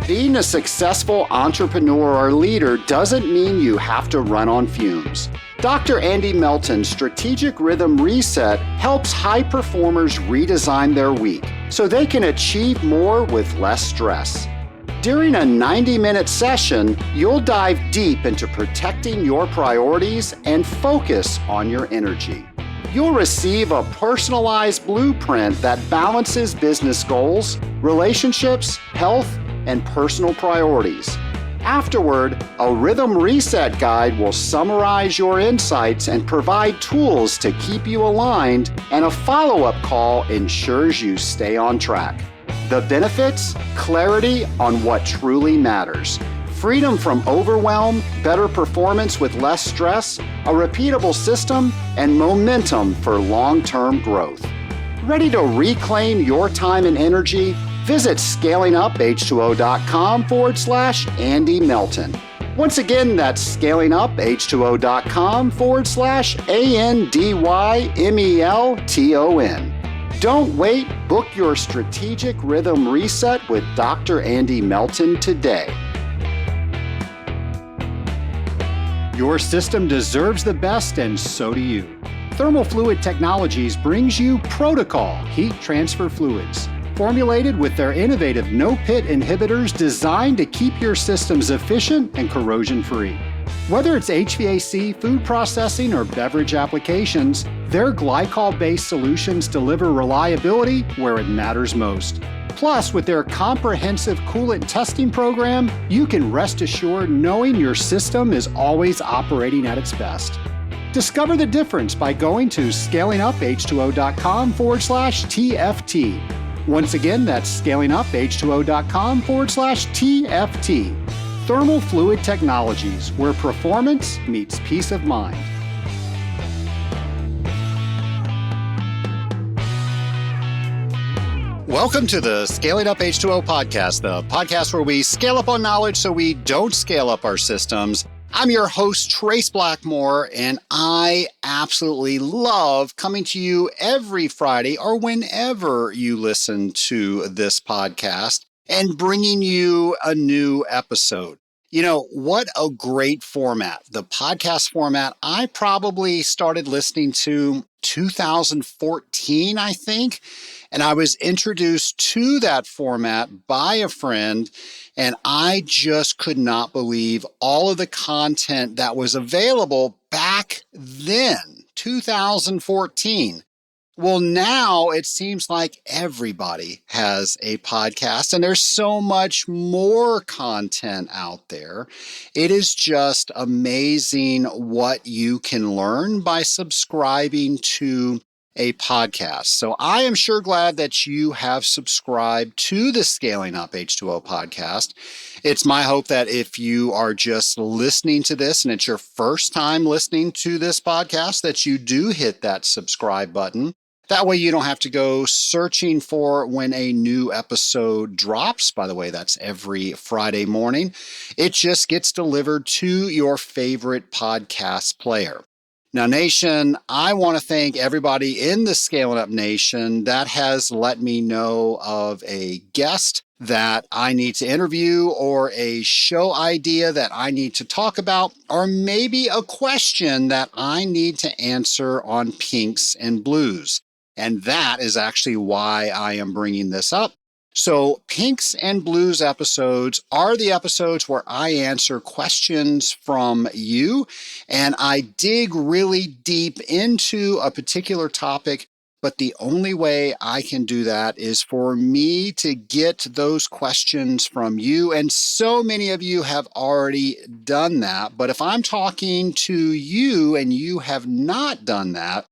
Being a successful entrepreneur or leader doesn't mean you have to run on fumes. Dr. Andy Melton's Strategic Rhythm Reset helps high performers redesign their week so they can achieve more with less stress. During a 90-minute session, you'll dive deep into protecting your priorities and focus on your energy. You'll receive a personalized blueprint that balances business goals, relationships, health, and personal priorities. Afterward, a rhythm reset guide will summarize your insights and provide tools to keep you aligned, and a follow-up call ensures you stay on track. The benefits? Clarity on what truly matters. Freedom from overwhelm, better performance with less stress, a repeatable system, and momentum for long-term growth. Ready to reclaim your time and energy? Visit scalinguph2o.com/Andy Melton. Once again, that's scalinguph2o.com/ANDYMELTON. Don't wait, book your Strategic Rhythm Reset with Dr. Andy Melton today. Your system deserves the best, and so do you. Thermal Fluid Technologies brings you Protocol Heat Transfer Fluids, formulated with their innovative no-pit inhibitors designed to keep your systems efficient and corrosion-free. Whether it's HVAC, food processing, or beverage applications, their glycol-based solutions deliver reliability where it matters most. Plus, with their comprehensive coolant testing program, you can rest assured knowing your system is always operating at its best. Discover the difference by going to scalinguph2o.com/TFT. Once again, that's scalinguph2o.com/TFT. Thermal Fluid Technologies, where performance meets peace of mind. Welcome to the Scaling Up H2O podcast, the podcast where we scale up on knowledge so we don't scale up our systems. I'm your host, Trace Blackmore, and I absolutely love coming to you every Friday or whenever you listen to this podcast and bringing you a new episode. You know, what a great format. The podcast format I probably started listening to 2014, I think. And I was introduced to that format by a friend, and I just could not believe all of the content that was available back then, 2014. Well, now it seems like everybody has a podcast, and there's so much more content out there. It is just amazing what you can learn by subscribing to a podcast. So I am sure glad that you have subscribed to the Scaling Up H2O podcast. It's my hope that if you are just listening to this and it's your first time listening to this podcast, that you do hit that subscribe button. That way you don't have to go searching for when a new episode drops. By the way, that's every Friday morning. It just gets delivered to your favorite podcast player. Now, Nation, I want to thank everybody in the Scaling Up Nation that has let me know of a guest that I need to interview, or a show idea that I need to talk about, or maybe a question that I need to answer on Pinks and Blues. And that is actually why I am bringing this up. So Pinks and Blues episodes are the episodes where I answer questions from you, and I dig really deep into a particular topic. But the only way I can do that is for me to get those questions from you. And so many of you have already done that. But if I'm talking to you and you have not done that,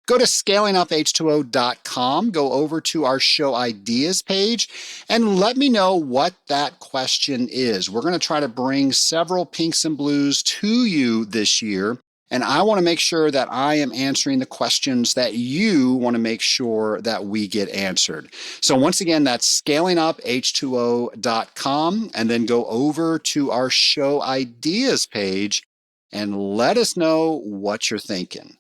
go to scalinguph2o.com, go over to our show ideas page, and let me know what that question is. We're going to try to bring several Pinks and Blues to you this year, and I want to make sure that I am answering the questions that you want to make sure that we get answered. So once again, that's scalinguph2o.com, and then go over to our show ideas page and let us know what you're thinking.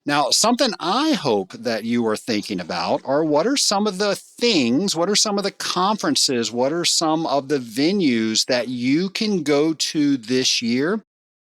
Now, something I hope that you are thinking about are what are some of the things, what are some of the conferences, what are some of the venues that you can go to this year.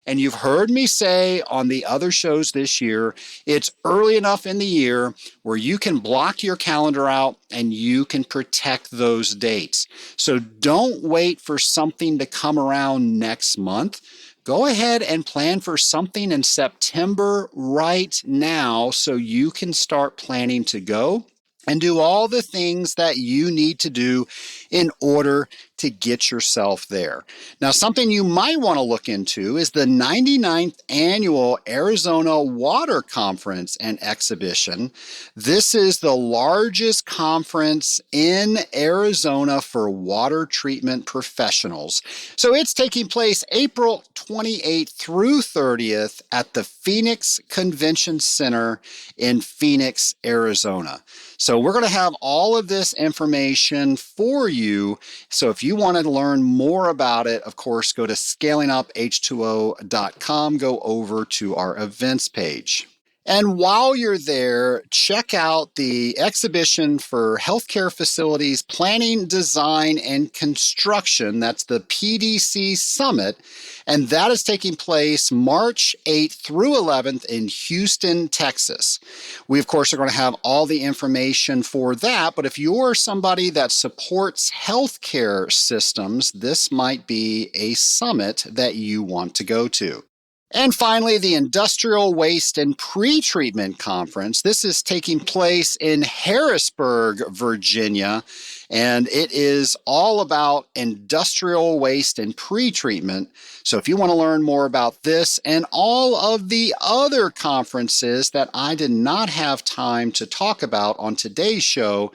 And you've heard me say on the other shows this year, it's early enough in the year where you can block your calendar out and you can protect those dates. So don't wait for something to come around next month. Go ahead and plan for something in September right now so you can start planning to go and do all the things that you need to do in order to get yourself there. Now, something you might want to look into is the 99th Annual Arizona Water Conference and Exhibition. This is the largest conference in Arizona for water treatment professionals. So it's taking place April 28th through 30th at the Phoenix Convention Center in Phoenix, Arizona. So we're going to have all of this information for you. So if you want to learn more about it, of course, go to scalinguph2o.com, go over to our events page. And while you're there, check out the exhibition for healthcare facilities planning, design, and construction. That's the PDC Summit. And that is taking place March 8th through 11th in Houston, Texas. We, of course, are going to have all the information for that. But if you're somebody that supports healthcare systems, this might be a summit that you want to go to. And finally, the Industrial Waste and Pretreatment Conference. This is taking place in Harrisburg, Virginia, and it is all about industrial waste and pretreatment. So if you want to learn more about this and all of the other conferences that I did not have time to talk about on today's show,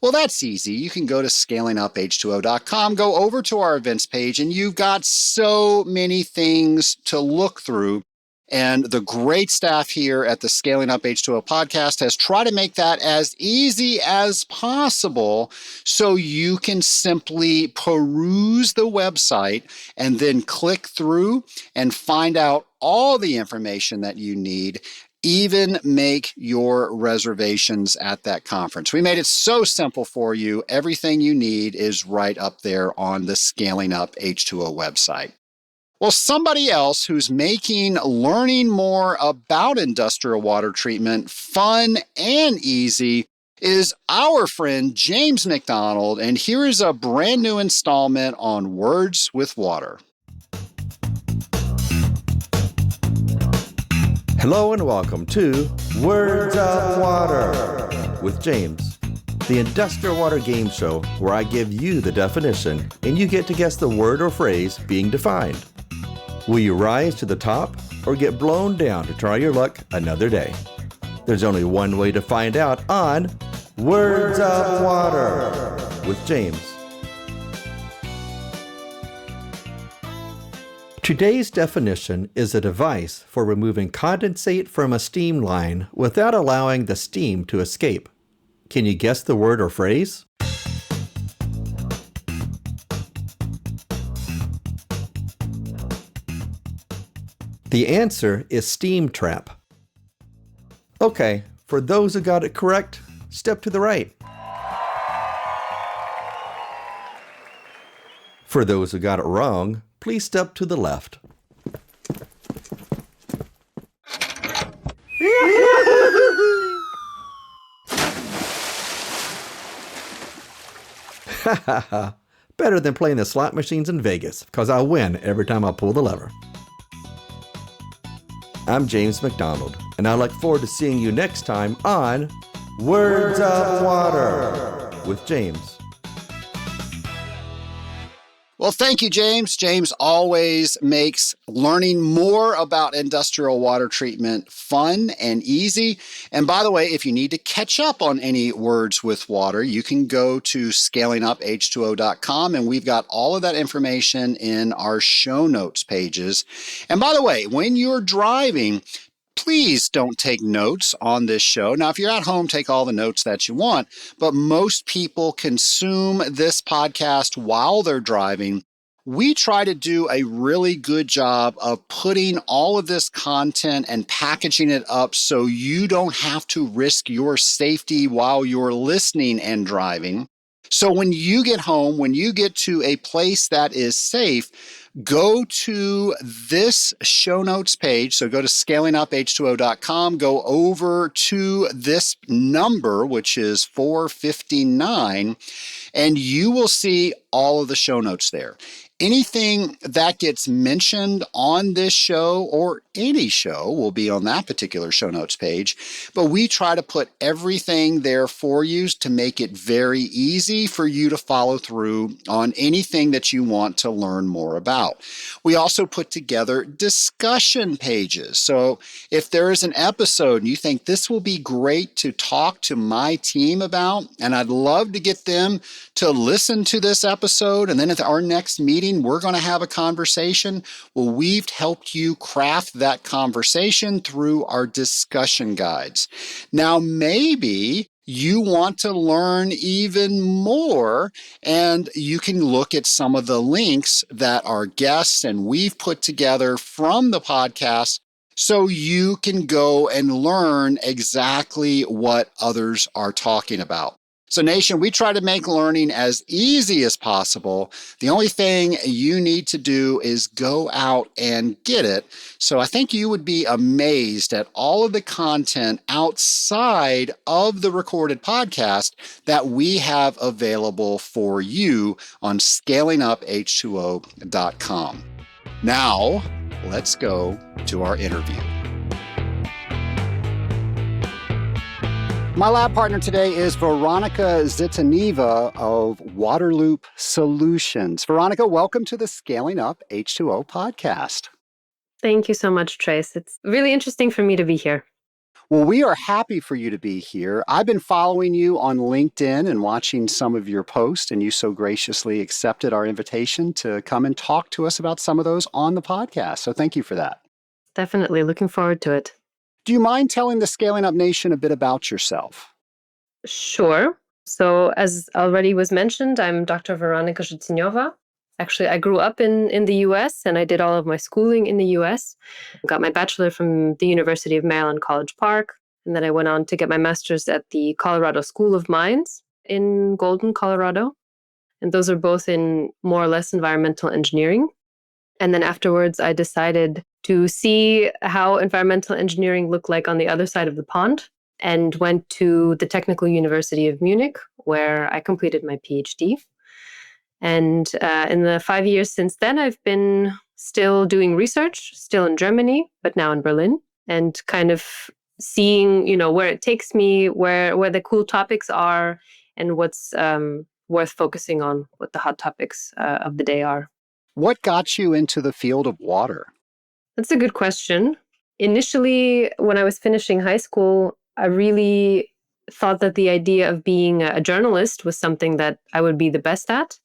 well, that's easy. You can go to scalinguph2o.com, go over to our events page, and you've got so many things to look through. And the great staff here at the Scaling Up H2O podcast has tried to make that as easy as possible so you can simply peruse the website and then click through and find out all the information that you need. Even make your reservations at that conference. We made it so simple for you. Everything you need is right up there on the Scaling Up H2O website. Well, somebody else who's making learning more about industrial water treatment fun and easy is our friend James McDonald, and here is a brand new installment on Words with Water. Hello and welcome to Words of Water with James, the industrial water game show where I give you the definition and you get to guess the word or phrase being defined. Will you rise to the top or get blown down to try your luck another day? There's only one way to find out on Words of Water with James. Today's definition is a device for removing condensate from a steam line without allowing the steam to escape. Can you guess the word or phrase? The answer is steam trap. Okay, for those who got it correct, step to the right. For those who got it wrong, please step to the left. Better than playing the slot machines in Vegas, because I win every time I pull the lever. I'm James McDonald, and I look forward to seeing you next time on Words of Water with James. Well, thank you, James. James always makes learning more about industrial water treatment fun and easy. And by the way, if you need to catch up on any Words with Water, you can go to scalinguph2o.com, and we've got all of that information in our show notes pages. And by the way, when you're driving, please don't take notes on this show. Now, if you're at home, take all the notes that you want, but most people consume this podcast while they're driving. we try to do a really good job of putting all of this content and packaging it up so you don't have to risk your safety while you're listening and driving. So when you get home, when you get to a place that is safe, go to this show notes page. So go to scalinguph2o.com, go over to this number, which is 459, and you will see all of the show notes there. Anything that gets mentioned on this show or any show will be on that particular show notes page, but we try to put everything there for you to make it very easy for you to follow through on anything that you want to learn more about. We also put together discussion pages. So if there is an episode and you think this will be great to talk to my team about, and I'd love to get them to listen to this episode, and then at our next meeting, we're going to have a conversation. Well, we've helped you craft that conversation through our discussion guides. Now, maybe you want to learn even more, and you can look at some of the links that our guests and we've put together from the podcast so you can go and learn exactly what others are talking about. So Nation, we try to make learning as easy as possible. The only thing you need to do is go out and get it. So I think you would be amazed at all of the content outside of the recorded podcast that we have available for you on scalinguph2o.com. Now, let's go to our interview. My lab partner today is Veronika Zhiteneva of Waterloop Solutions. Veronika, welcome to the Scaling Up H2O podcast. Thank you so much, Trace. It's really interesting for me to be here. Well, we are happy for you to be here. I've been following you on LinkedIn and watching some of your posts, and you so graciously accepted our invitation to come and talk to us about some of those on the podcast. So thank you for that. Definitely looking forward to it. Do you mind telling the Scaling Up Nation a bit about yourself? Sure. So as already was mentioned, I'm Dr. Veronika Zhiteneva. Actually, I grew up in the US and I did all of my schooling in the US. Got my bachelor from the University of Maryland, College Park. And then I went on to get my master's at the Colorado School of Mines in Golden, Colorado. And those are both in more or less environmental engineering. And then afterwards, I decided to see how environmental engineering looked like on the other side of the pond and went to the Technical University of Munich, where I completed my PhD. And in the 5 years since then, I've been still doing research, still in Germany, but now in Berlin, and kind of seeing, where it takes me, where the cool topics are, and what's worth focusing on, what the hot topics of the day are. What got you into the field of water? That's a good question. Initially, when I was finishing high school, I really thought that the idea of being a journalist was something that I would be the best at.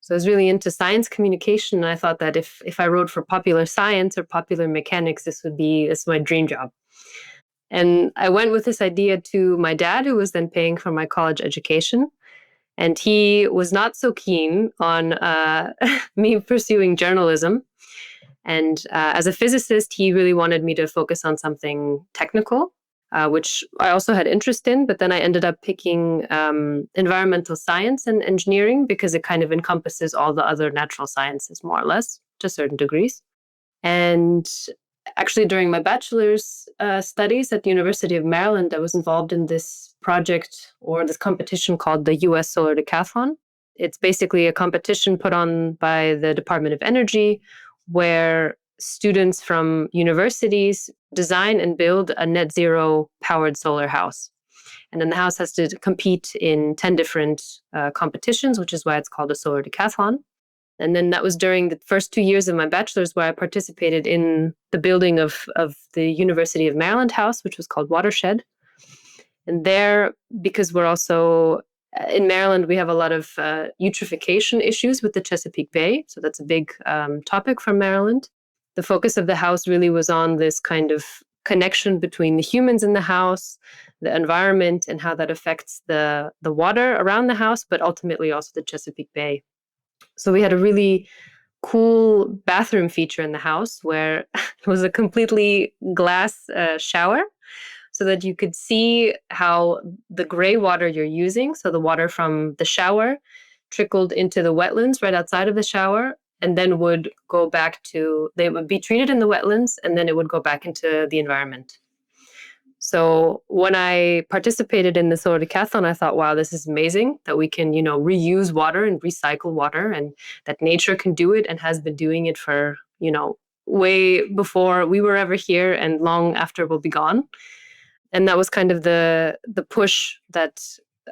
So I was really into science communication, and I thought that if I wrote for Popular Science or Popular Mechanics, this is my dream job. And I went with this idea to my dad, who was then paying for my college education. And he was not so keen on me pursuing journalism. And as a physicist, he really wanted me to focus on something technical, which I also had interest in. But then I ended up picking environmental science and engineering because it kind of encompasses all the other natural sciences, more or less, to certain degrees. And actually, during my bachelor's studies at the University of Maryland, I was involved in this project or this competition called the US Solar Decathlon. It's basically a competition put on by the Department of Energy where students from universities design and build a net zero powered solar house. And then the house has to compete in 10 different competitions, which is why it's called a solar decathlon. And then that was during the first 2 years of my bachelor's where I participated in the building of the University of Maryland house, which was called Watershed. And there, because we're also in Maryland, we have a lot of eutrophication issues with the Chesapeake Bay. So that's a big topic from Maryland. The focus of the house really was on this kind of connection between the humans in the house, the environment, and how that affects the water around the house, but ultimately also the Chesapeake Bay. So we had a really cool bathroom feature in the house where it was a completely glass shower so that you could see how the gray water you're using, so the water from the shower, trickled into the wetlands right outside of the shower and then would go back to, they would be treated in the wetlands and then it would go back into the environment. So when I participated in the solar decathlon, I thought, wow, this is amazing that we can, reuse water and recycle water and that nature can do it and has been doing it for, way before we were ever here and long after we'll be gone. And that was kind of the push that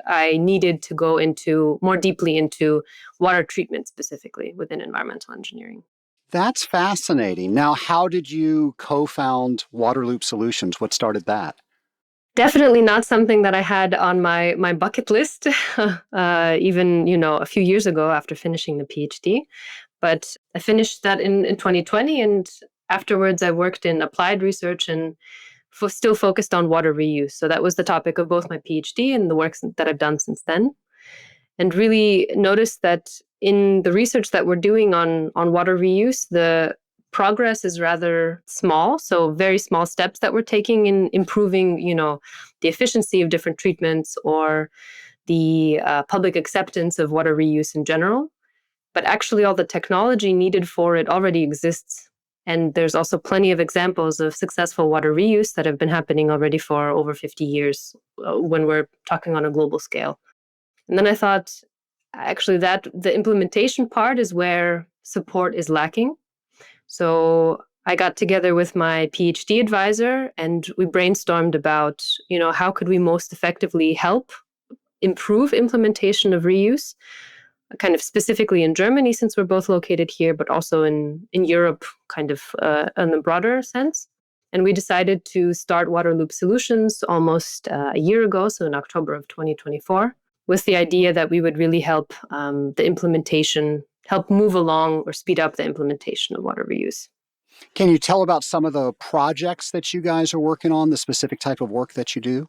I needed to go into more deeply into water treatment specifically within environmental engineering. That's fascinating. Now, how did you co-found Waterloop Solutions? What started that? Definitely not something that I had on my bucket list, even a few years ago after finishing the PhD. But I finished that in 2020, and afterwards I worked in applied research and still focused on water reuse. So that was the topic of both my PhD and the work that I've done since then. And really noticed that in the research that we're doing on water reuse, the progress is rather small. So very small steps that we're taking in improving, the efficiency of different treatments or the public acceptance of water reuse in general. But actually, all the technology needed for it already exists. And there's also plenty of examples of successful water reuse that have been happening already for over 50 years when we're talking on a global scale. And then I thought, actually, that the implementation part is where support is lacking. So I got together with my PhD advisor and we brainstormed about, how could we most effectively help improve implementation of reuse, kind of specifically in Germany, since we're both located here, but also in Europe, kind of in a broader sense. And we decided to start Waterloop Solutions almost a year ago, so in October of 2024, with the idea that we would really help the implementation, help move along or speed up the implementation of water reuse. Can you tell about some of the projects that you guys are working on, the specific type of work that you do?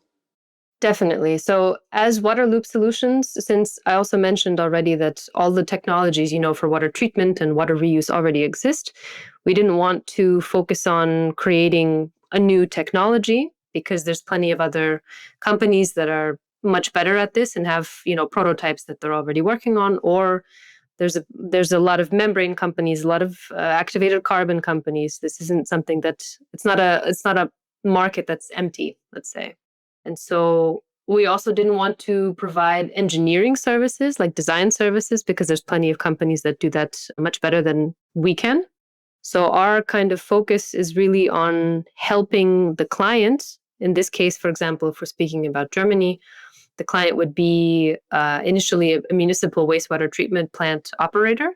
Definitely. So as Waterloop Solutions, since I also mentioned already that all the technologies, for water treatment and water reuse already exist, we didn't want to focus on creating a new technology because there's plenty of other companies that are much better at this and have, prototypes that they're already working on, or there's a lot of membrane companies, a lot of activated carbon companies. This isn't something that it's not a market that's empty, let's say. And so we also didn't want to provide engineering services like design services because there's plenty of companies that do that much better than we can. So our kind of focus is really on helping the client. In this case, for example, if we're speaking about Germany, the client would be initially a municipal wastewater treatment plant operator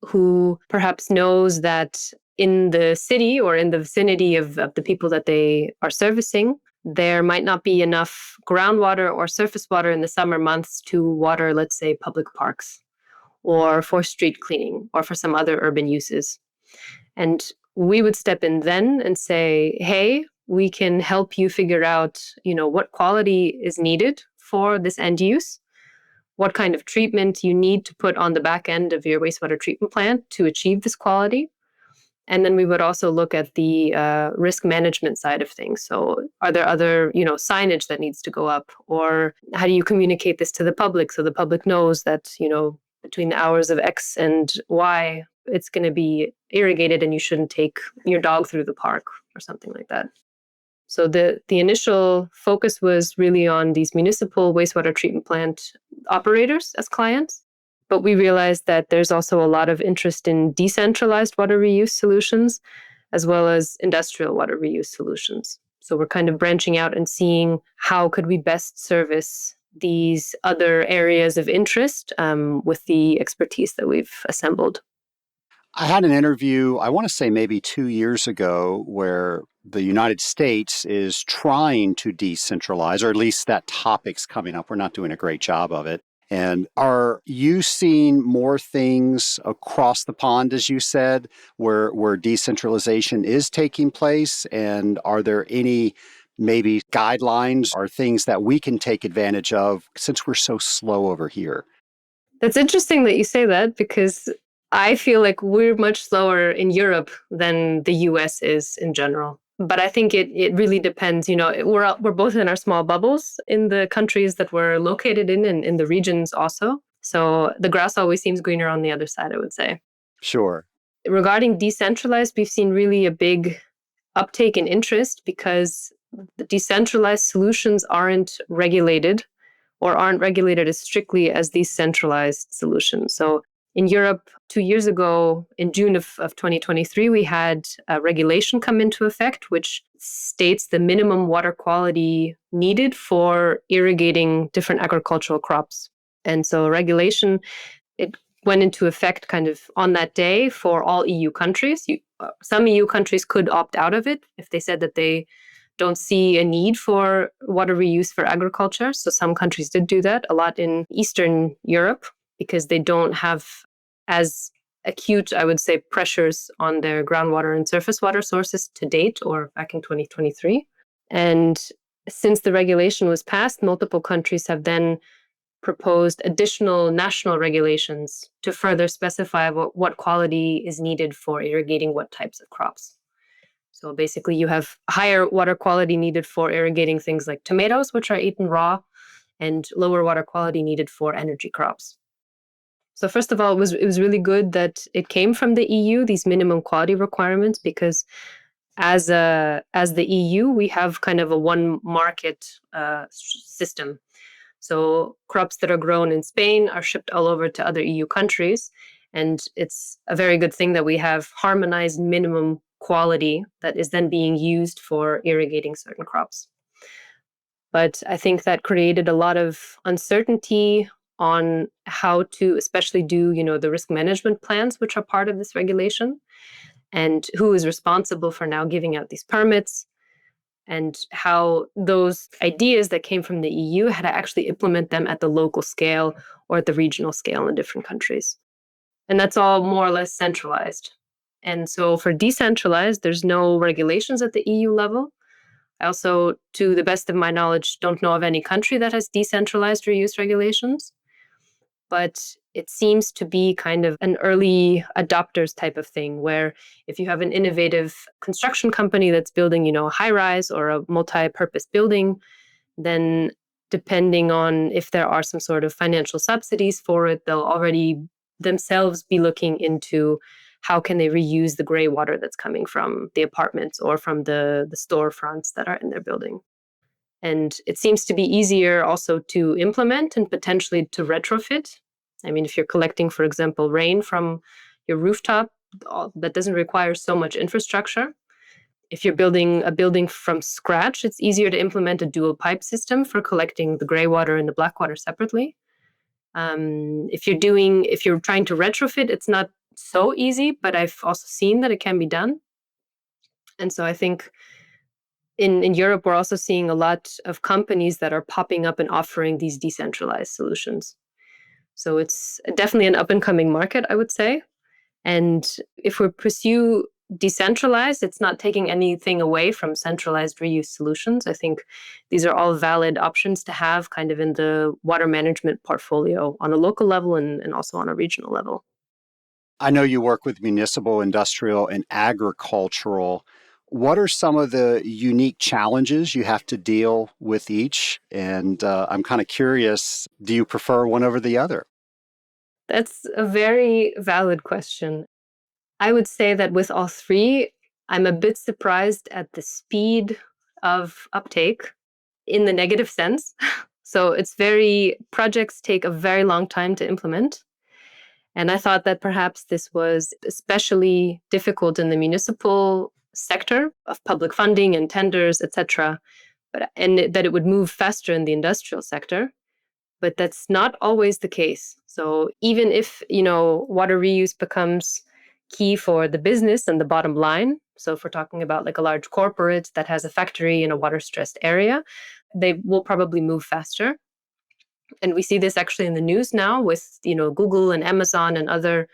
who perhaps knows that in the city or in the vicinity of the people that they are servicing, there might not be enough groundwater or surface water in the summer months to water, let's say, public parks or for street cleaning or for some other urban uses. And we would step in then and say, hey, we can help you figure out, what quality is needed for this end use, what kind of treatment you need to put on the back end of your wastewater treatment plant to achieve this quality. And then we would also look at the risk management side of things. So are there other, signage that needs to go up? Or how do you communicate this to the public so the public knows that, between the hours of X and Y, it's going to be irrigated and you shouldn't take your dog through the park or something like that. So the initial focus was really on these municipal wastewater treatment plant operators as clients. But we realized that there's also a lot of interest in decentralized water reuse solutions, as well as industrial water reuse solutions. So we're kind of branching out and seeing how could we best service these other areas of interest with the expertise that we've assembled. I had an interview, I want to say maybe 2 years ago, where the United States is trying to decentralize, or at least that topic's coming up. We're not doing a great job of it. And are you seeing more things across the pond, as you said, where decentralization is taking place? And are there any maybe guidelines or things that we can take advantage of since we're so slow over here? That's interesting that you say that because I feel like we're much slower in Europe than the US is in general. But I think it really depends. We're both in our small bubbles in the countries that we're located in and in the regions also. So the grass always seems greener on the other side, I would say. Sure. Regarding decentralized, we've seen really a big uptake in interest because the decentralized solutions aren't regulated as strictly as these centralized solutions. So in Europe, 2 years ago, in June of 2023, we had a regulation come into effect, which states the minimum water quality needed for irrigating different agricultural crops. And so regulation, it went into effect kind of on that day for all EU countries. Some EU countries could opt out of it if they said that they don't see a need for water reuse for agriculture. So some countries did do that, a lot in Eastern Europe, because they don't have as acute, I would say, pressures on their groundwater and surface water sources to date or back in 2023. And since the regulation was passed, multiple countries have then proposed additional national regulations to further specify what quality is needed for irrigating what types of crops. So basically, you have higher water quality needed for irrigating things like tomatoes, which are eaten raw, and lower water quality needed for energy crops. So first of all, it was really good that it came from the EU, these minimum quality requirements, because as the EU, we have kind of a one market system. So crops that are grown in Spain are shipped all over to other EU countries. And it's a very good thing that we have harmonized minimum quality that is then being used for irrigating certain crops. But I think that created a lot of uncertainty on how to especially do, the risk management plans, which are part of this regulation, and who is responsible for now giving out these permits, and how those ideas that came from the EU had to actually implement them at the local scale or at the regional scale in different countries. And that's all more or less centralized. And so for decentralized, there's no regulations at the EU level. I also, to the best of my knowledge, don't know of any country that has decentralized reuse regulations. But it seems to be kind of an early adopters type of thing, where if you have an innovative construction company that's building, a high rise or a multi-purpose building, then depending on if there are some sort of financial subsidies for it, they'll already themselves be looking into how can they reuse the gray water that's coming from the apartments or from the storefronts that are in their building. And it seems to be easier also to implement and potentially to retrofit. I mean, if you're collecting, for example, rain from your rooftop, that doesn't require so much infrastructure. If you're building a building from scratch, it's easier to implement a dual pipe system for collecting the gray water and the black water separately. If you're trying to retrofit, it's not so easy, but I've also seen that it can be done. And so I think in Europe, we're also seeing a lot of companies that are popping up and offering these decentralized solutions. So it's definitely an up and coming market, I would say. And if we pursue decentralized, it's not taking anything away from centralized reuse solutions. I think these are all valid options to have kind of in the water management portfolio on a local level and also on a regional level. I know you work with municipal, industrial, and agricultural. What are some of the unique challenges you have to deal with each? And I'm kind of curious, do you prefer one over the other? That's a very valid question. I would say that with all three, I'm a bit surprised at the speed of uptake in the negative sense. So projects take a very long time to implement. And I thought that perhaps this was especially difficult in the municipal sector of public funding and tenders, etc., that it would move faster in the industrial sector. But that's not always the case. So even if, water reuse becomes key for the business and the bottom line, so if we're talking about like a large corporate that has a factory in a water stressed area, they will probably move faster. And we see this actually in the news now with, Google and Amazon and other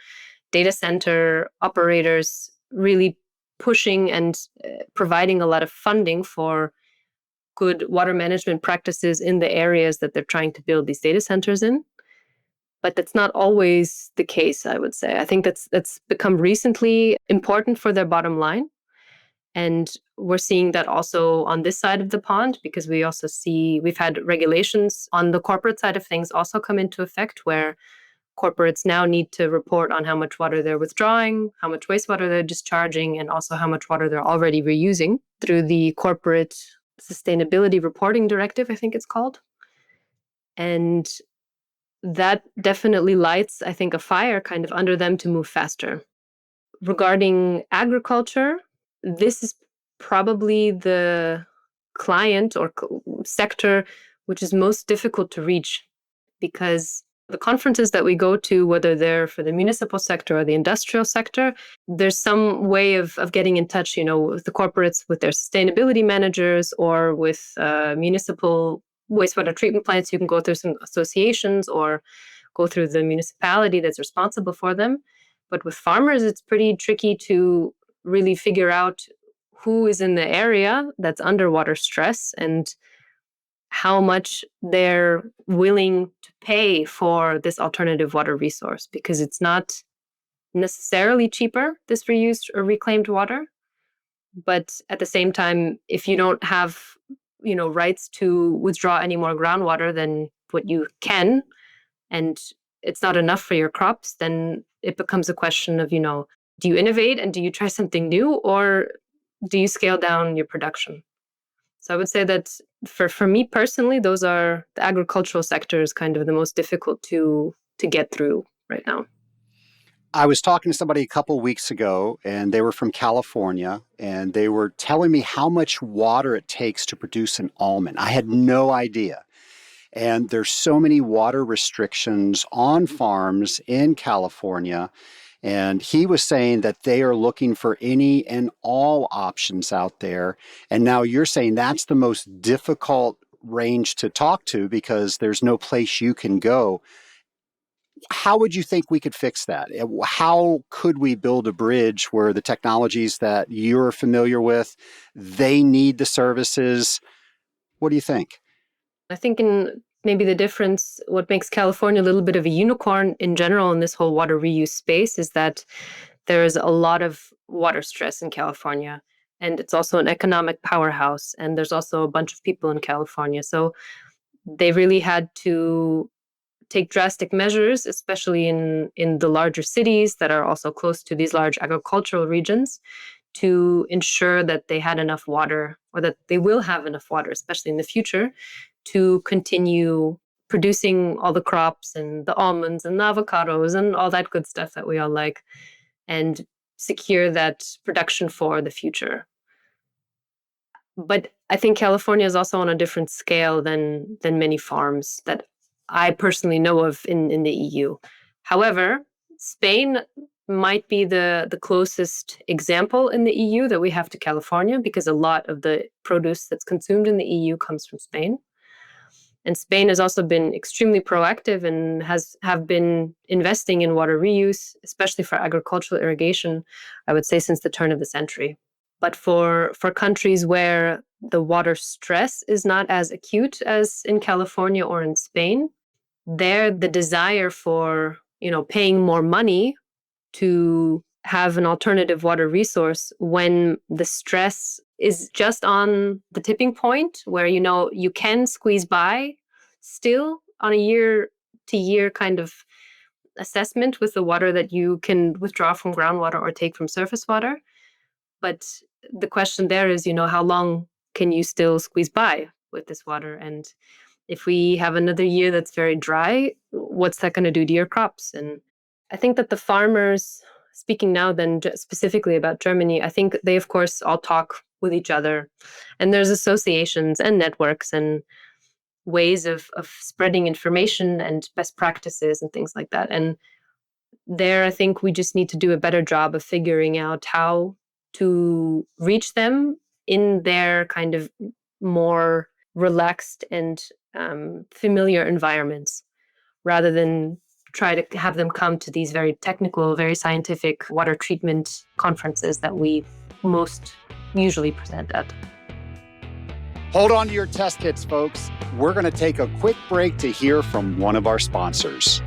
data center operators really pushing and providing a lot of funding for good water management practices in the areas that they're trying to build these data centers in. But that's not always the case, I would say. I think that's become recently important for their bottom line. And we're seeing that also on this side of the pond, because we also see we've had regulations on the corporate side of things also come into effect, where corporates now need to report on how much water they're withdrawing, how much wastewater they're discharging, and also how much water they're already reusing through the Corporate Sustainability Reporting Directive, I think it's called. And that definitely lights, I think, a fire kind of under them to move faster. Regarding agriculture, this is probably the client or sector which is most difficult to reach, because the conferences that we go to, whether they're for the municipal sector or the industrial sector, there's some way of getting in touch, with the corporates, with their sustainability managers, or with municipal wastewater treatment plants. You can go through some associations or go through the municipality that's responsible for them. But with farmers, it's pretty tricky to really figure out who is in the area that's under water stress and how much they're willing to pay for this alternative water resource, because it's not necessarily cheaper, this reused or reclaimed water. But at the same time, if you don't have, rights to withdraw any more groundwater than what you can, and it's not enough for your crops, then it becomes a question of, do you innovate and do you try something new, or do you scale down your production? So I would say that for me personally, those are the agricultural sector is kind of the most difficult to get through right now. I was talking to somebody a couple weeks ago, and they were from California, and they were telling me how much water it takes to produce an almond. I had no idea. And there's so many water restrictions on farms in California. And he was saying that they are looking for any and all options out there. And now you're saying that's the most difficult range to talk to because there's no place you can go. How would you think we could fix that? How could we build a bridge where the technologies that you're familiar with, they need the services? What do you think? I think in maybe the difference, what makes California a little bit of a unicorn in general in this whole water reuse space is that there is a lot of water stress in California. And it's also an economic powerhouse. And there's also a bunch of people in California. So they really had to take drastic measures, especially in the larger cities that are also close to these large agricultural regions, to ensure that they had enough water, or that they will have enough water, especially in the future, to continue producing all the crops and the almonds and the avocados and all that good stuff that we all like, and secure that production for the future. But I think California is also on a different scale than many farms that I personally know of in the EU. However, Spain might be the closest example in the EU that we have to California, because a lot of the produce that's consumed in the EU comes from Spain. And Spain has also been extremely proactive and have been investing in water reuse, especially for agricultural irrigation, I would say since the turn of the century. But for countries where the water stress is not as acute as in California or in Spain, there the desire for, paying more money to have an alternative water resource when the stress is just on the tipping point where, you can squeeze by still on a year-to-year kind of assessment with the water that you can withdraw from groundwater or take from surface water. But the question there is, how long can you still squeeze by with this water? And if we have another year that's very dry, what's that going to do to your crops? And I think that the farmers, speaking now then specifically about Germany, I think they, of course, all talk with each other. And there's associations and networks and ways of spreading information and best practices and things like that. And there, I think we just need to do a better job of figuring out how to reach them in their kind of more relaxed and familiar environments, rather than try to have them come to these very technical, very scientific water treatment conferences that we most usually present at. Hold on to your test kits, folks. We're going to take a quick break to hear from one of our sponsors.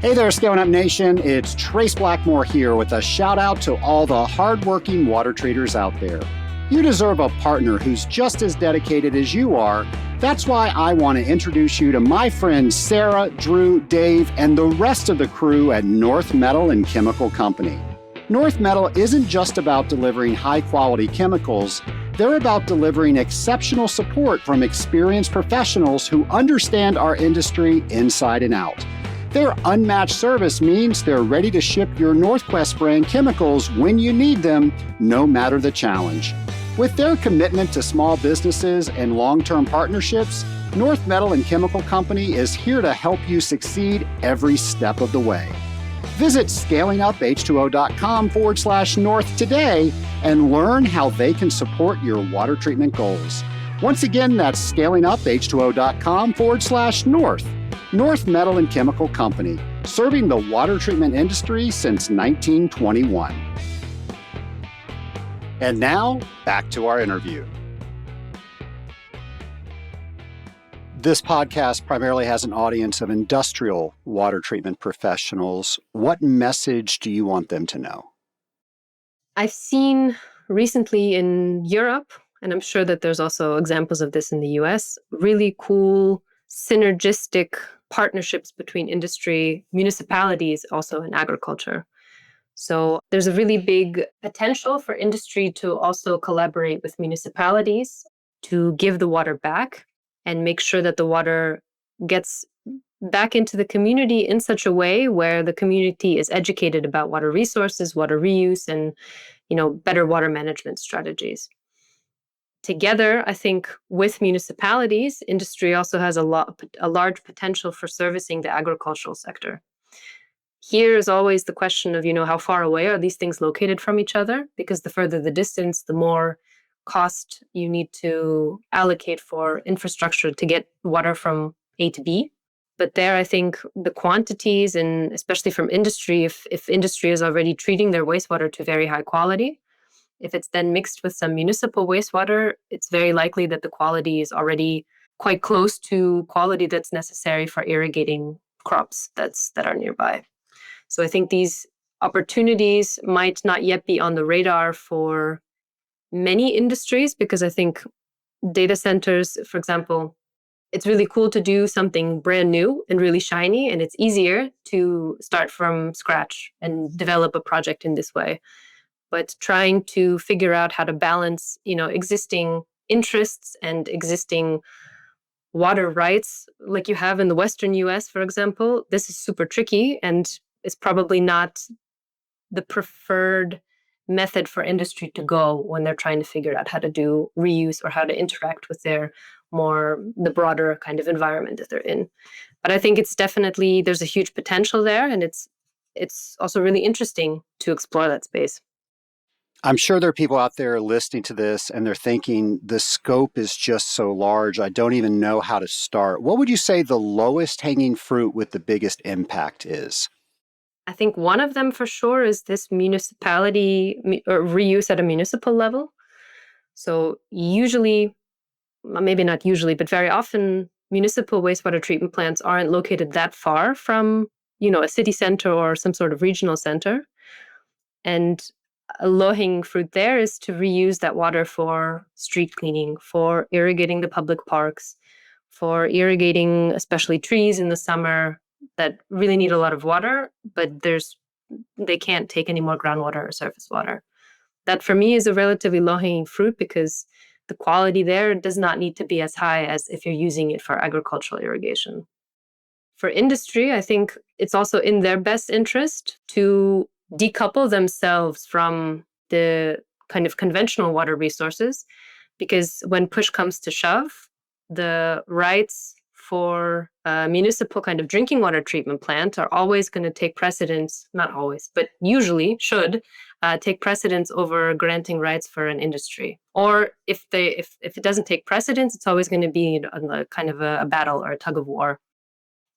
Hey there, Scaling Up Nation. It's Trace Blackmore here with a shout out to all the hardworking water treaters out there. You deserve a partner who's just as dedicated as you are. That's why I want to introduce you to my friends Sarah, Drew, Dave, and the rest of the crew at North Metal and Chemical Company. North Metal isn't just about delivering high-quality chemicals. They're about delivering exceptional support from experienced professionals who understand our industry inside and out. Their unmatched service means they're ready to ship your Northwest brand chemicals when you need them, no matter the challenge. With their commitment to small businesses and long-term partnerships, North Metal and Chemical Company is here to help you succeed every step of the way. Visit scalinguph2o.com/north today and learn how they can support your water treatment goals. Once again, that's scalinguph2o.com/north. North Metal and Chemical Company, serving the water treatment industry since 1921. And now, back to our interview. This podcast primarily has an audience of industrial water treatment professionals. What message do you want them to know? I've seen recently in Europe, and I'm sure that there's also examples of this in the US, really cool synergistic partnerships between industry, municipalities, also in agriculture. So there's a really big potential for industry to also collaborate with municipalities to give the water back and make sure that the water gets back into the community in such a way where the community is educated about water resources, water reuse, and better water management strategies. Together, I think with municipalities, industry also has a large potential for servicing the agricultural sector. Here is always the question of, how far away are these things located from each other? Because the further the distance, the more cost you need to allocate for infrastructure to get water from A to B. But there, I think the quantities, and especially from industry, if industry is already treating their wastewater to very high quality, if it's then mixed with some municipal wastewater, it's very likely that the quality is already quite close to quality that's necessary for irrigating crops that are nearby. So I think these opportunities might not yet be on the radar for many industries, because I think data centers, for example, it's really cool to do something brand new and really shiny, and it's easier to start from scratch and develop a project in this way. But trying to figure out how to balance, existing interests and existing water rights, like you have in the Western US, for example, this is super tricky, and it's probably not the preferred method for industry to go when they're trying to figure out how to do reuse or how to interact with the broader kind of environment that they're in. But I think it's definitely, there's a huge potential there, and it's also really interesting to explore that space. I'm sure there are people out there listening to this and they're thinking the scope is just so large, I don't even know how to start. What would you say the lowest hanging fruit with the biggest impact is? I think one of them for sure is this municipality or reuse at a municipal level. So usually, maybe not usually, but very often, municipal wastewater treatment plants aren't located that far from, a city center or some sort of regional center. And a low-hanging fruit there is to reuse that water for street cleaning, for irrigating the public parks, for irrigating especially trees in the summer that really need a lot of water, but they can't take any more groundwater or surface water. That for me is a relatively low-hanging fruit, because the quality there does not need to be as high as if you're using it for agricultural irrigation. For industry, I think it's also in their best interest to decouple themselves from the kind of conventional water resources, because when push comes to shove, the rights for a municipal kind of drinking water treatment plant are always going to take precedence, not always, but usually should take precedence over granting rights for an industry. Or if it doesn't take precedence, it's always going to be a kind of a battle or a tug of war.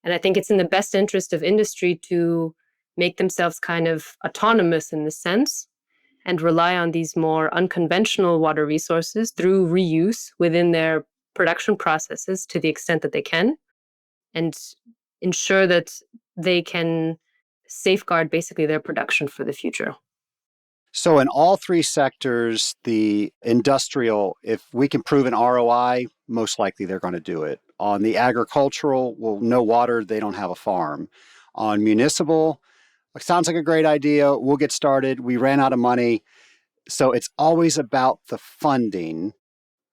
And I think it's in the best interest of industry to make themselves kind of autonomous in this sense and rely on these more unconventional water resources through reuse within their production processes to the extent that they can, and ensure that they can safeguard basically their production for the future. So in all three sectors, the industrial, if we can prove an ROI, most likely they're going to do it. On the agricultural, well, no water, they don't have a farm. On municipal, it sounds like a great idea. We'll get started. We ran out of money. So it's always about the funding.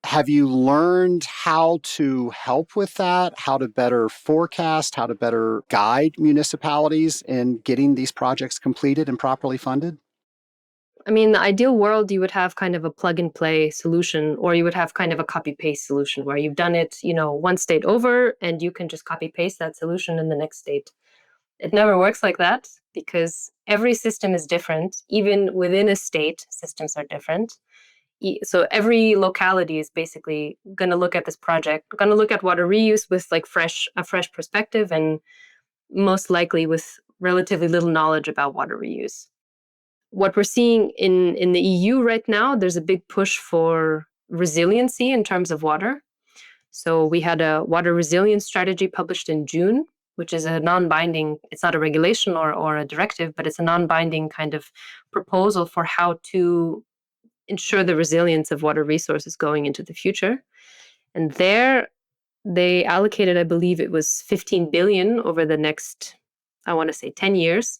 Have you learned how to help with that, how to better forecast, how to better guide municipalities in getting these projects completed and properly funded? I mean, the ideal world, you would have kind of a plug and play solution, or you would have kind of a copy paste solution where you've done it, one state over and you can just copy paste that solution in the next state. It never works like that because every system is different. Even within a state, systems are different. So every locality is basically going to look at this project, going to look at water reuse with like a fresh perspective, and most likely with relatively little knowledge about water reuse. What we're seeing in the EU right now, there's a big push for resiliency in terms of water. So we had a water resilience strategy published in June, which is a non-binding, it's not a regulation or a directive, but it's a non-binding kind of proposal for how to ensure the resilience of water resources going into the future. And there they allocated, I believe it was 15 billion over the next, I want to say 10 years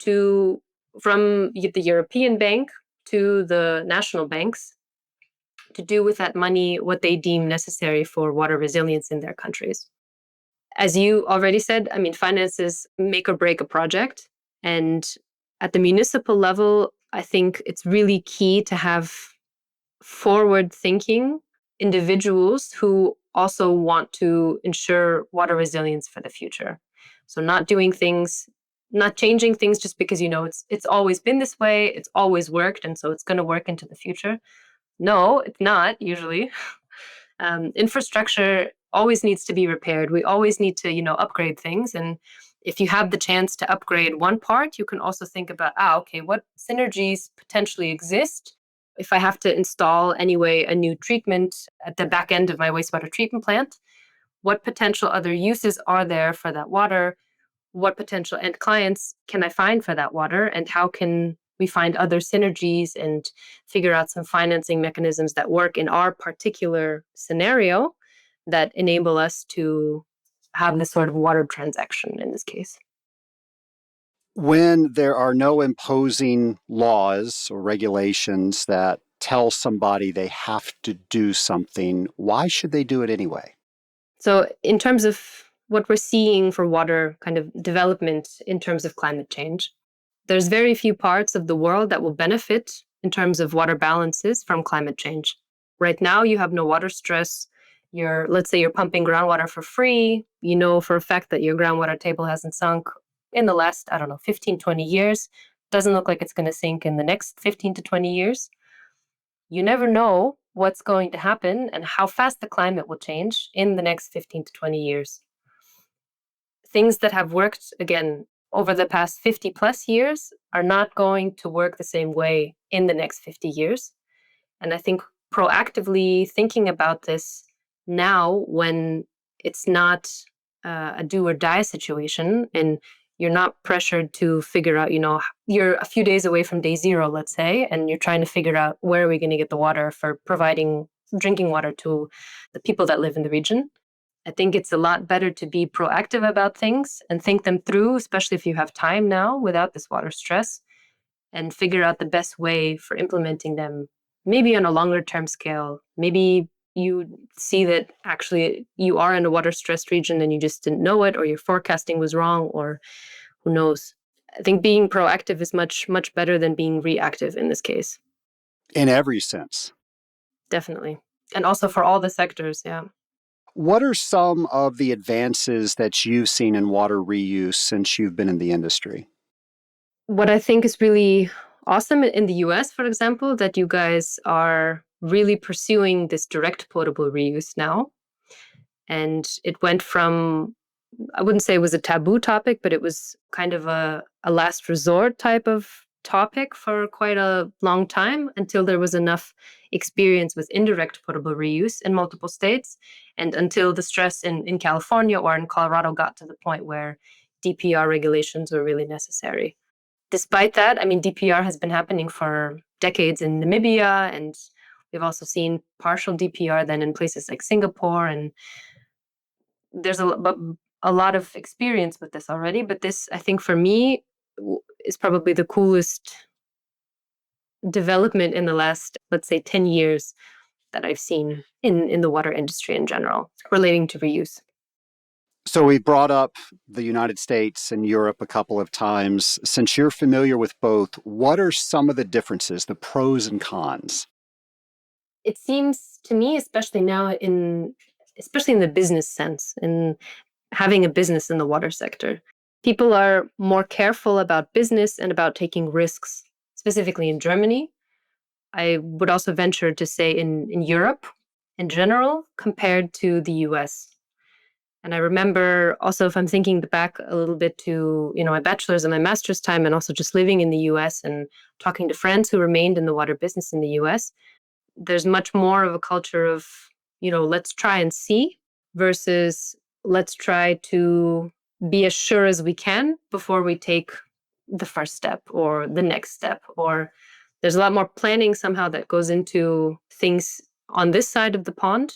to from the European Bank to the national banks to do with that money what they deem necessary for water resilience in their countries. As you already said, I mean, finances make or break a project. And at the municipal level, I think it's really key to have forward thinking individuals who also want to ensure water resilience for the future. So not changing things just because it's always been this way, it's always worked, and so it's going to work into the future. No, it's not usually. Infrastructure always needs to be repaired. We always need to upgrade things, and if you have the chance to upgrade one part, you can also think about okay, what synergies potentially exist if I have to install anyway a new treatment at the back end of my wastewater treatment plant. What potential other uses are there for that water? What potential end clients can I find for that water, and how can we find other synergies and figure out some financing mechanisms that work in our particular scenario that enable us to have this sort of water transaction in this case. When there are no imposing laws or regulations that tell somebody they have to do something, why should they do it anyway? So in terms of what we're seeing for water kind of development in terms of climate change, there's very few parts of the world that will benefit in terms of water balances from climate change. Right now, you have no water stress. Let's say you're pumping groundwater for free. You know for a fact that your groundwater table hasn't sunk in the last, 15, 20 years. Doesn't look like it's going to sink in the next 15 to 20 years. You never know what's going to happen and how fast the climate will change in the next 15 to 20 years. Things that have worked, again, over the past 50 plus years are not going to work the same way in the next 50 years. And I think proactively thinking about this now, when it's not a do or die situation and you're not pressured to figure out, you're a few days away from day zero, let's say, and you're trying to figure out where are we going to get the water for providing drinking water to the people that live in the region. I think it's a lot better to be proactive about things and think them through, especially if you have time now without this water stress, and figure out the best way for implementing them, maybe on a longer term scale. Maybe you see that actually you are in a water stressed region and you just didn't know it, or your forecasting was wrong, or who knows. I think being proactive is much, much better than being reactive in this case. In every sense. Definitely. And also for all the sectors, yeah. What are some of the advances that you've seen in water reuse since you've been in the industry? What I think is really awesome in the US, for example, that you guys are really pursuing this direct potable reuse now. And it went from, I wouldn't say it was a taboo topic, but it was kind of a last resort type of topic for quite a long time until there was enough experience with indirect potable reuse in multiple states, and until the stress in California or in Colorado got to the point where DPR regulations were really necessary. Despite that, I mean, DPR has been happening for decades in Namibia, and we've also seen partial DPR then in places like Singapore. And there's a lot of experience with this already. But this, I think, for me, is probably the coolest development in the last, let's say, 10 years that I've seen in the water industry in general relating to reuse. So we brought up the United States and Europe a couple of times. Since you're familiar with both, what are some of the differences, the pros and cons? It seems to me, especially now especially in the business sense, in having a business in the water sector, people are more careful about business and about taking risks, specifically in Germany. I would also venture to say in Europe in general compared to the US. And I remember also, if I'm thinking back a little bit to, my bachelor's and my master's time, and also just living in the US and talking to friends who remained in the water business in the US, there's much more of a culture of, let's try and see versus let's try to be as sure as we can before we take the first step or the next step. Or there's a lot more planning somehow that goes into things on this side of the pond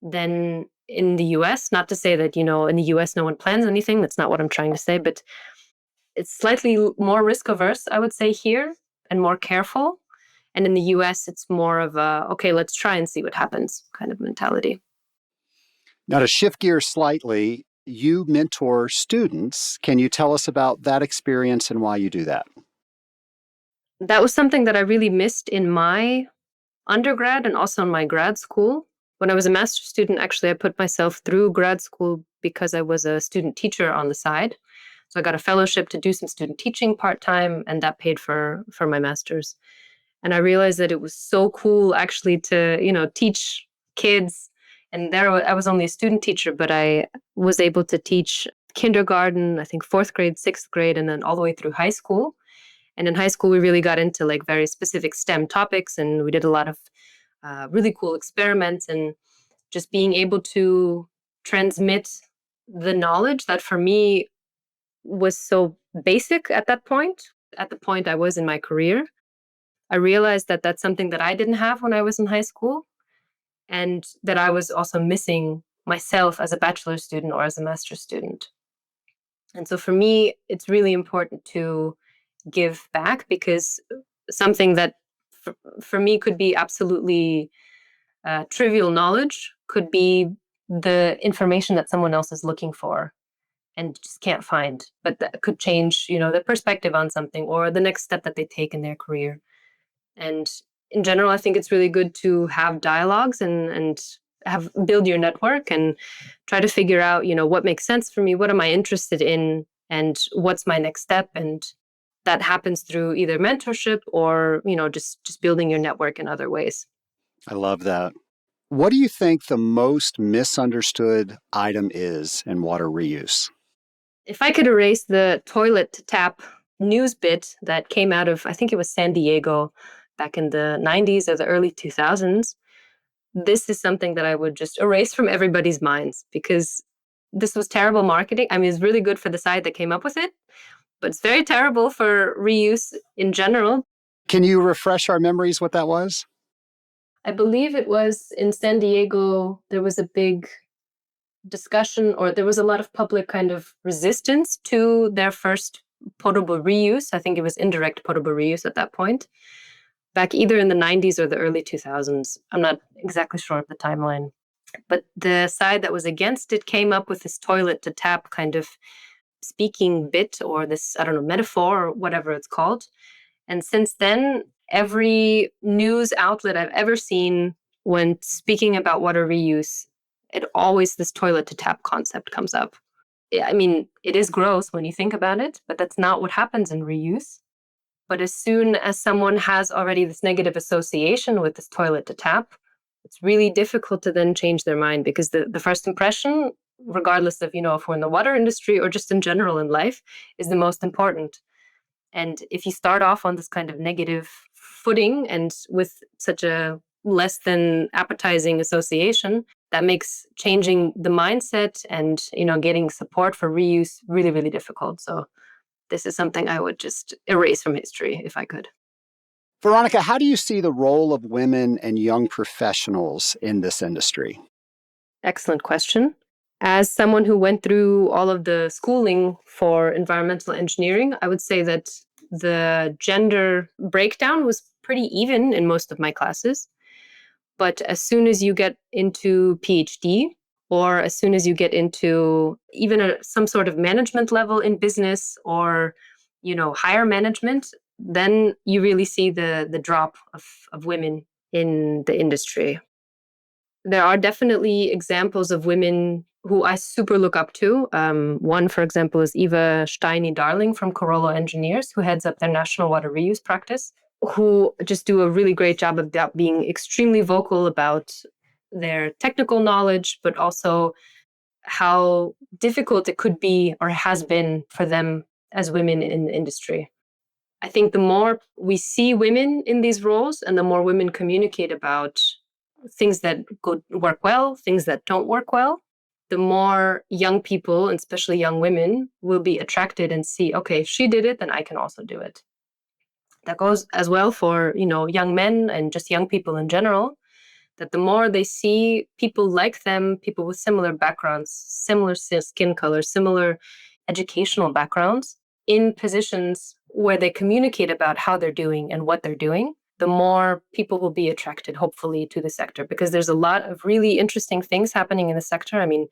than in the US. Not to say that, in the US, no one plans anything. That's not what I'm trying to say. But it's slightly more risk averse, I would say, here, and more careful. And in the US, it's more of a, okay, let's try and see what happens kind of mentality. Now, to shift gears slightly, you mentor students. Can you tell us about that experience and why you do that? That was something that I really missed in my undergrad and also in my grad school. When I was a master's student, actually, I put myself through grad school because I was a student teacher on the side. So I got a fellowship to do some student teaching part-time, and that paid for my master's. And I realized that it was so cool actually to, teach kids. And I was only a student teacher, but I was able to teach kindergarten, I think 4th grade, 6th grade, and then all the way through high school. And in high school, we really got into like very specific STEM topics, and we did a lot of really cool experiments, and just being able to transmit the knowledge that for me was so basic at that point, at the point I was in my career. I realized that that's something that I didn't have when I was in high school, and that I was also missing myself as a bachelor's student or as a master's student. And so for me, it's really important to give back, because something that for me could be absolutely trivial knowledge could be the information that someone else is looking for and just can't find, but that could change, the perspective on something or the next step that they take in their career. And in general, I think it's really good to have dialogues and build your network and try to figure out, what makes sense for me, what am I interested in, and what's my next step. And that happens through either mentorship or, just building your network in other ways. I love that. What do you think the most misunderstood item is in water reuse? If I could erase the toilet to tap news bit that came out of, I think it was San Diego back in the 90s or the early 2000s, this is something that I would just erase from everybody's minds, because this was terrible marketing. I mean, it's really good for the side that came up with it, but it's very terrible for reuse in general. Can you refresh our memories what that was? I believe it was in San Diego, there was a big discussion, or there was a lot of public kind of resistance to their first potable reuse. I think it was indirect potable reuse at that point, back either in the 90s or the early 2000s. I'm not exactly sure of the timeline. But the side that was against it came up with this toilet to tap kind of speaking bit, or this, I don't know, metaphor or whatever it's called. And since then, every news outlet I've ever seen when speaking about water reuse, this toilet to tap concept comes up. I mean, it is gross when you think about it, but that's not what happens in reuse. But as soon as someone has already this negative association with this toilet to tap, it's really difficult to then change their mind, because the first impression, regardless of, if we're in the water industry or just in general in life, is the most important. And if you start off on this kind of negative footing and with such a less than appetizing association, that makes changing the mindset and, getting support for reuse really, really difficult. So this is something I would just erase from history if I could. Veronika, how do you see the role of women and young professionals in this industry? Excellent question. As someone who went through all of the schooling for environmental engineering, I would say that the gender breakdown was pretty even in most of my classes. But as soon as you get into PhD, or as soon as you get into even some sort of management level in business, or higher management, then you really see the drop of women in the industry. There are definitely examples of women who I super look up to. One, for example, is Eva Steini-Darling from Corollo Engineers, who heads up their national water reuse practice, who just do a really great job of being extremely vocal about their technical knowledge, but also how difficult it could be or has been for them as women in the industry. I think the more we see women in these roles and the more women communicate about things that work well, things that don't work well, the more young people, and especially young women, will be attracted and see, okay, if she did it, then I can also do it. That goes as well for, young men and just young people in general, that the more they see people like them, people with similar backgrounds, similar skin color, similar educational backgrounds in positions where they communicate about how they're doing and what they're doing, the more people will be attracted, hopefully, to the sector, because there's a lot of really interesting things happening in the sector. I mean,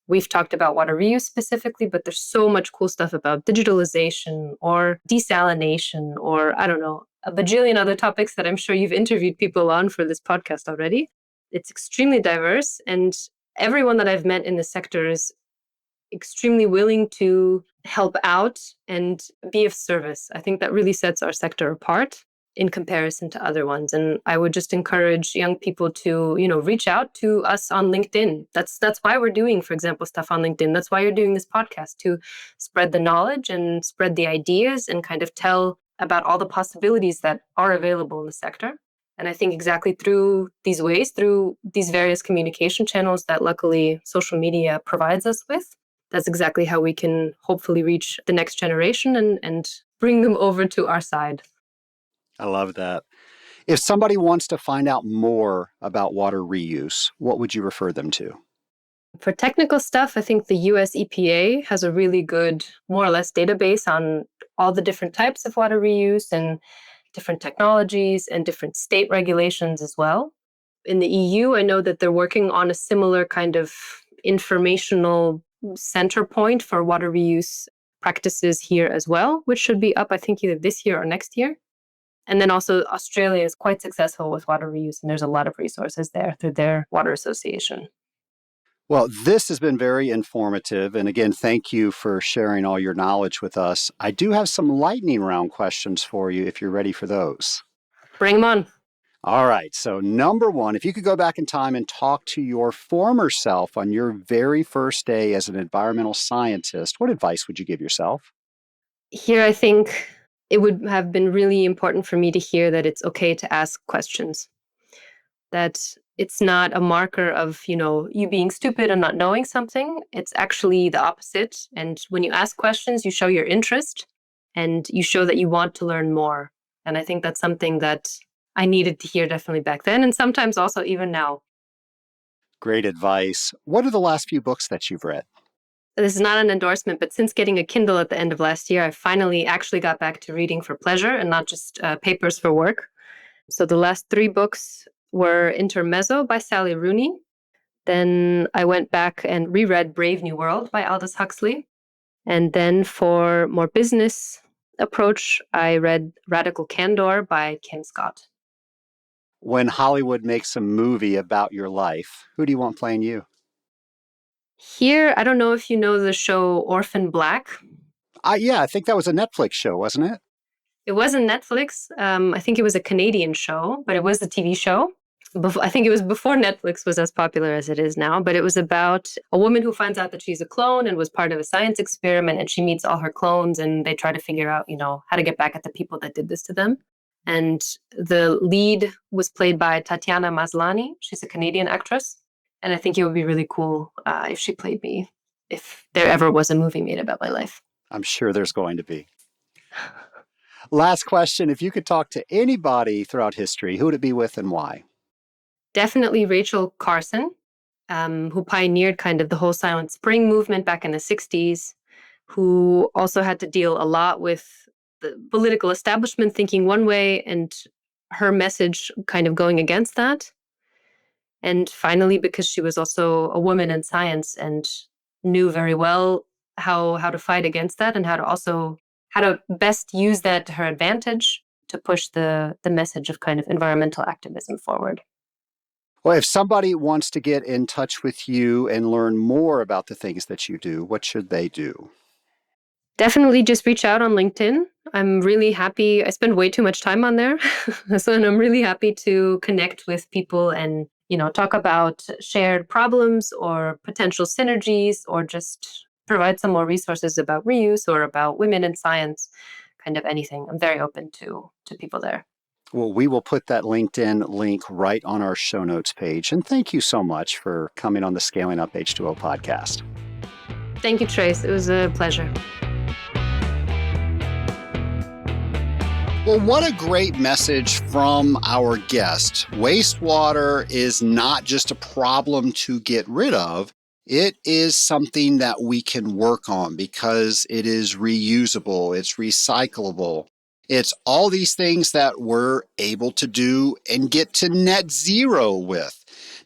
we've talked about water reuse specifically, but there's so much cool stuff about digitalization or desalination or, I don't know, a bajillion other topics that I'm sure you've interviewed people on for this podcast already. It's extremely diverse, and everyone that I've met in the sector is extremely willing to help out and be of service. I think that really sets our sector apart in comparison to other ones. And I would just encourage young people to, reach out to us on LinkedIn. That's why we're doing, for example, stuff on LinkedIn. That's why you're doing this podcast, to spread the knowledge and spread the ideas and kind of tell about all the possibilities that are available in the sector. And I think exactly through these ways, through these various communication channels that luckily social media provides us with, that's exactly how we can hopefully reach the next generation and bring them over to our side. I love that. If somebody wants to find out more about water reuse, what would you refer them to? For technical stuff, I think the US EPA has a really good, more or less, database on all the different types of water reuse and different technologies and different state regulations as well. In the EU, I know that they're working on a similar kind of informational center point for water reuse practices here as well, which should be up, I think, either this year or next year. And then also Australia is quite successful with water reuse, and there's a lot of resources there through their water association. Well, this has been very informative. And again, thank you for sharing all your knowledge with us. I do have some lightning round questions for you if you're ready for those. Bring them on. All right. So, number one, if you could go back in time and talk to your former self on your very first day as an environmental scientist, what advice would you give yourself? Here, I think it would have been really important for me to hear that it's okay to ask questions, that it's not a marker of, you being stupid and not knowing something. It's actually the opposite. And when you ask questions, you show your interest and you show that you want to learn more. And I think that's something that I needed to hear definitely back then, and sometimes also even now. Great advice. What are the last few books that you've read? This is not an endorsement, but since getting a Kindle at the end of last year, I finally actually got back to reading for pleasure and not just papers for work. So the last 3 books were Intermezzo by Sally Rooney. Then I went back and reread Brave New World by Aldous Huxley. And then for more business approach, I read Radical Candor by Ken Scott. When Hollywood makes a movie about your life, who do you want playing you? Here, I don't know if you know the show Orphan Black. Yeah, I think that was a Netflix show, wasn't it? It wasn't Netflix. I think it was a Canadian show, but it was a TV show. I think it was before Netflix was as popular as it is now, but it was about a woman who finds out that she's a clone and was part of a science experiment, and she meets all her clones and they try to figure out, how to get back at the people that did this to them. And the lead was played by Tatiana Maslany. She's a Canadian actress. And I think it would be really cool if she played me, if there ever was a movie made about my life. I'm sure there's going to be. Last question. If you could talk to anybody throughout history, who would it be with and why? Definitely Rachel Carson, who pioneered kind of the whole Silent Spring movement back in the 60s, who also had to deal a lot with the political establishment thinking one way and her message kind of going against that. And finally, because she was also a woman in science and knew very well how to fight against that and how to best use that to her advantage to push the message of kind of environmental activism forward. Well, if somebody wants to get in touch with you and learn more about the things that you do, what should they do? Definitely just reach out on LinkedIn. I'm really happy. I spend way too much time on there. And I'm really happy to connect with people and, talk about shared problems or potential synergies or just provide some more resources about reuse or about women in science, kind of anything. I'm very open to people there. Well, we will put that LinkedIn link right on our show notes page. And thank you so much for coming on the Scaling Up H2O podcast. Thank you, Trace. It was a pleasure. Well, what a great message from our guest. Wastewater is not just a problem to get rid of. It is something that we can work on because it is reusable, it's recyclable. It's all these things that we're able to do and get to net zero with.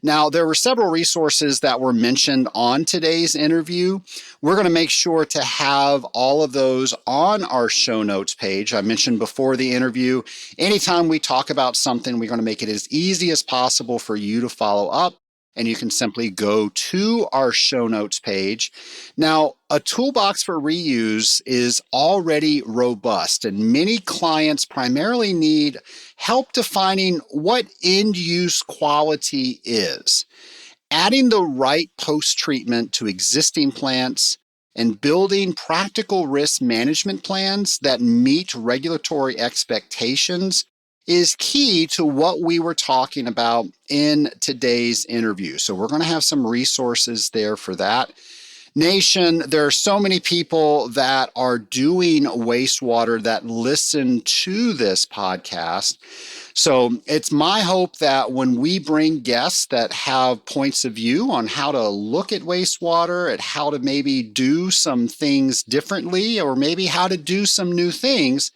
Now, there were several resources that were mentioned on today's interview. We're going to make sure to have all of those on our show notes page. I mentioned before the interview, anytime we talk about something, we're going to make it as easy as possible for you to follow up. And you can simply go to our show notes page. Now, a toolbox for reuse is already robust, and many clients primarily need help defining what end-use quality is. Adding the right post-treatment to existing plants and building practical risk management plans that meet regulatory expectations is key to what we were talking about in today's interview. So we're going to have some resources there for that. Nation, there are so many people that are doing wastewater that listen to this podcast. So it's my hope that when we bring guests that have points of view on how to look at wastewater, at how to maybe do some things differently, or maybe how to do some new things,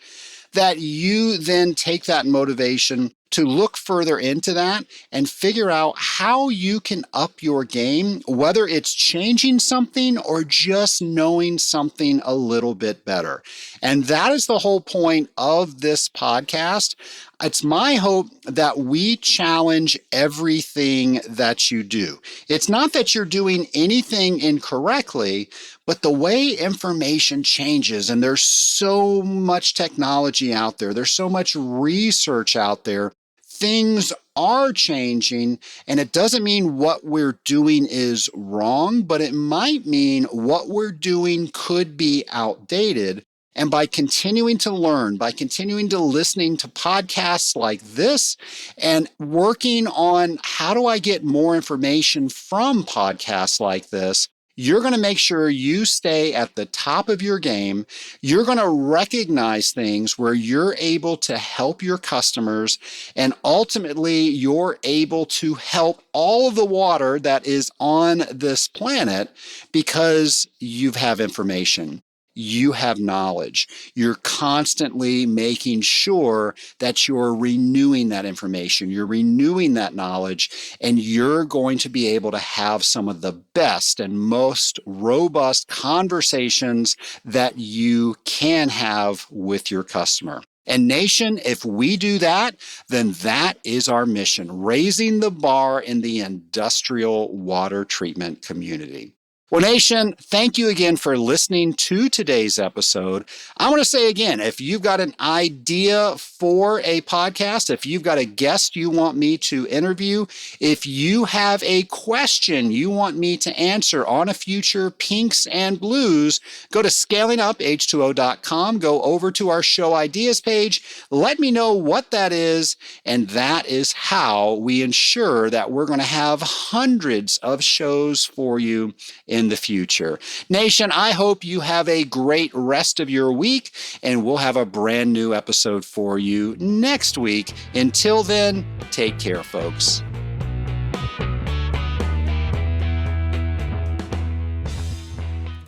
that you then take that motivation to look further into that and figure out how you can up your game, whether it's changing something or just knowing something a little bit better. And that is the whole point of this podcast. It's my hope that we challenge everything that you do. It's not that you're doing anything incorrectly, but the way information changes, and there's so much technology out there, there's so much research out there, things are changing, and it doesn't mean what we're doing is wrong, but it might mean what we're doing could be outdated. And by continuing to learn, by continuing to listening to podcasts like this and working on how do I get more information from podcasts like this, you're going to make sure you stay at the top of your game. You're going to recognize things where you're able to help your customers, and ultimately you're able to help all of the water that is on this planet because you have information. You have knowledge. You're constantly making sure that you're renewing that information, you're renewing that knowledge, and you're going to be able to have some of the best and most robust conversations that you can have with your customer. And Nation, if we do that, then that is our mission, raising the bar in the industrial water treatment community. Well, Nation, thank you again for listening to today's episode. I want to say again, if you've got an idea for a podcast, if you've got a guest you want me to interview, if you have a question you want me to answer on a future Pinks and Blues, go to scalinguph2o.com, go over to our show ideas page, let me know what that is, and that is how we ensure that we're going to have hundreds of shows for you in the future. Nation, I hope you have a great rest of your week, and we'll have a brand new episode for you next week. Until then, take care, folks.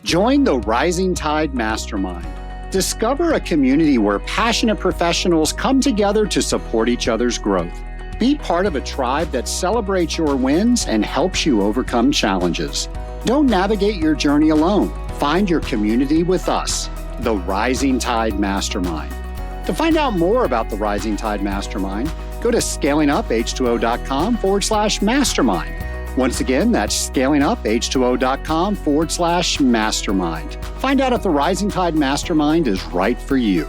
Join the Rising Tide Mastermind. Discover a community where passionate professionals come together to support each other's growth. Be part of a tribe that celebrates your wins and helps you overcome challenges. Don't navigate your journey alone. Find your community with us, the Rising Tide Mastermind. To find out more about the Rising Tide Mastermind, go to scalinguph2o.com/mastermind. Once again, that's scalinguph2o.com/mastermind. Find out if the Rising Tide Mastermind is right for you.